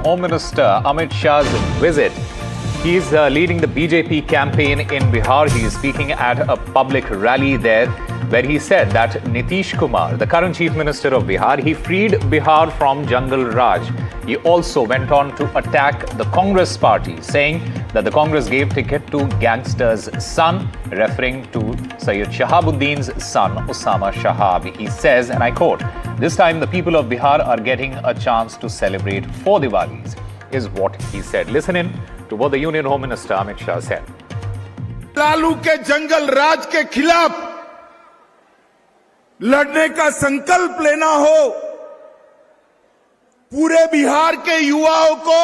Home Minister Amit Shah's visit. He's leading the BJP campaign in Bihar. He is speaking at a public rally there where he said that Nitish Kumar, the current Chief Minister of Bihar, he freed Bihar from Jungle Raj. He also went on to attack the Congress party, saying that the Congress gave ticket to gangster's son, referring to Syed Shahabuddin's son, Osama Shahab. He says, and I quote, "This time the people of Bihar are getting a chance to celebrate 4 Diwalis," is what he said. Listen in to what the Union Home Minister Amit Shah said. Lalu के जंगल राज के खिलाफ लड़ने का संकल्प लेना हो, पूरे बिहार के युवाओं को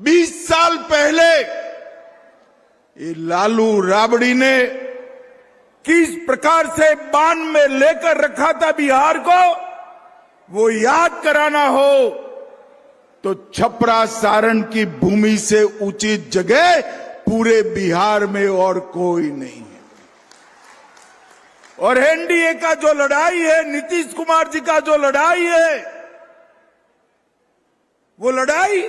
20 साल पहले ये लालू राबड़ी ने किस प्रकार से बांध में लेकर रखा था बिहार को, वो याद कराना हो तो छपरा सारण की भूमि से उचित जगह पूरे बिहार में और कोई नहीं है। और एनडीए का जो लड़ाई है, नीतीश कुमार जी का जो लड़ाई है, वो लड़ाई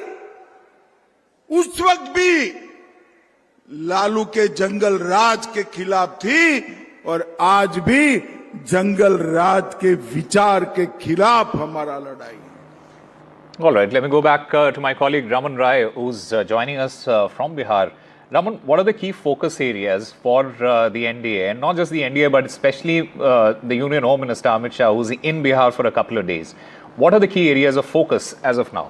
उस वक्त भी लालू के जंगल राज के खिलाफ थी और आज भी जंगल राज के विचार के खिलाफ हमारा लड़ाई है। All right, let me go back to my colleague Raman Rai, who's joining us from Bihar. Raman, what are the key focus areas for the NDA, and not just the NDA, but especially the Union Home Minister Amit Shah, who's in Bihar for a couple of days? What are the key areas of focus as of now?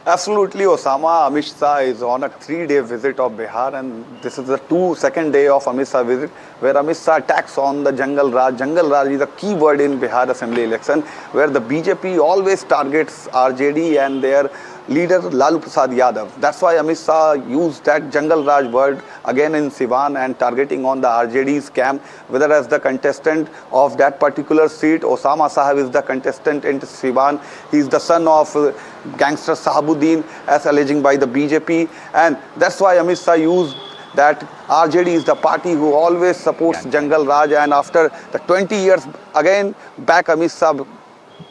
Absolutely, Osama. Amit Shah is on a 3-day visit of Bihar, and this is the second day of Amit Shah visit, where Amit Shah attacks on the Jungle Raj. Jungle Raj is a key word in Bihar Assembly election, where the BJP always targets RJD and their leader Lalu Prasad Yadav. That's why Amit Shah used that Jungle Raj word again in Siwan and targeting on the RJD's camp, whether as the contestant of that particular seat. Osama Sahab is the contestant in Siwan. He is the son of gangster Shahabuddin, as alleging by the BJP, and that's why Amit Shah used that RJD is the party who always supports Jungle Raj, and after the 20 years again back, Amit Shah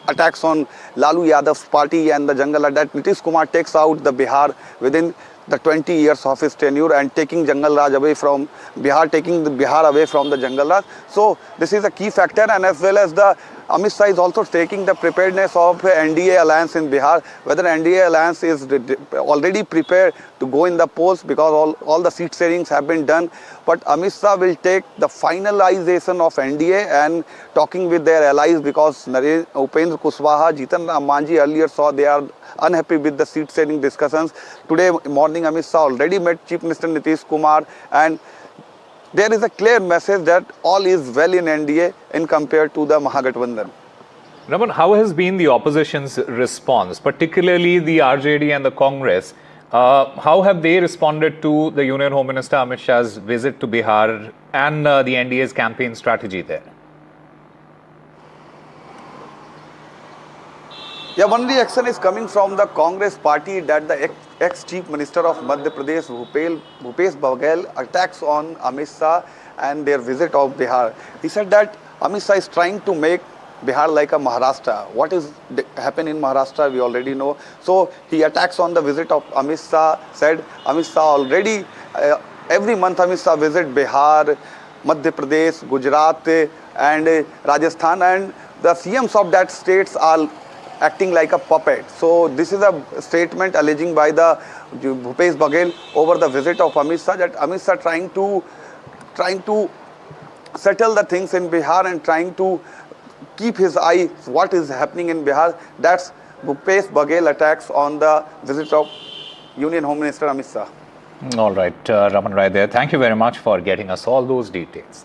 attacks on Lalu Yadav's party and the Jungle Raj, that Nitish Kumar takes out the Bihar within the 20 years of his tenure and taking Jungle Raj away from Bihar, taking the Bihar away from the Jungle Raj. So this is a key factor, and as well as the Amit Shah is also taking the preparedness of NDA alliance in Bihar, whether NDA alliance is already prepared to go in the polls because all the seat sharings have been done. But Amit Shah will take the finalization of NDA and talking with their allies, because Upendra Kushwaha, Jitan Ram Manjhi earlier saw they are unhappy with the seat sharing discussions. Today morning Amit Shah already met Chief Minister Nitish Kumar, and there is a clear message that all is well in NDA in compared to the Mahagathbandhan. Raman, how has been the opposition's response, particularly the RJD and the Congress? How have they responded to the Union Home Minister Amit Shah's visit to Bihar and the NDA's campaign strategy there? Yeah, one reaction is coming from the Congress party that the ex-Chief Minister of Madhya Pradesh, Bhupesh Baghel, attacks on Amit Shah and their visit of Bihar. He said that Amit Shah is trying to make Bihar like a Maharashtra. What is happened in Maharashtra, we already know. So he attacks on the visit of Amit Shah, said Amit Shah already, every month Amit Shah visit Bihar, Madhya Pradesh, Gujarat and Rajasthan, and the CMs of that states are acting like a puppet. So this is a statement alleging by the Bhupesh Baghel over the visit of Amit Shah, that Amit Shah trying to settle the things in Bihar and trying to keep his eye what is happening in Bihar. That's Bhupesh Baghel attacks on the visit of Union Home Minister Amit Shah. All right, Raman Rai there. Thank you very much for getting us all those details.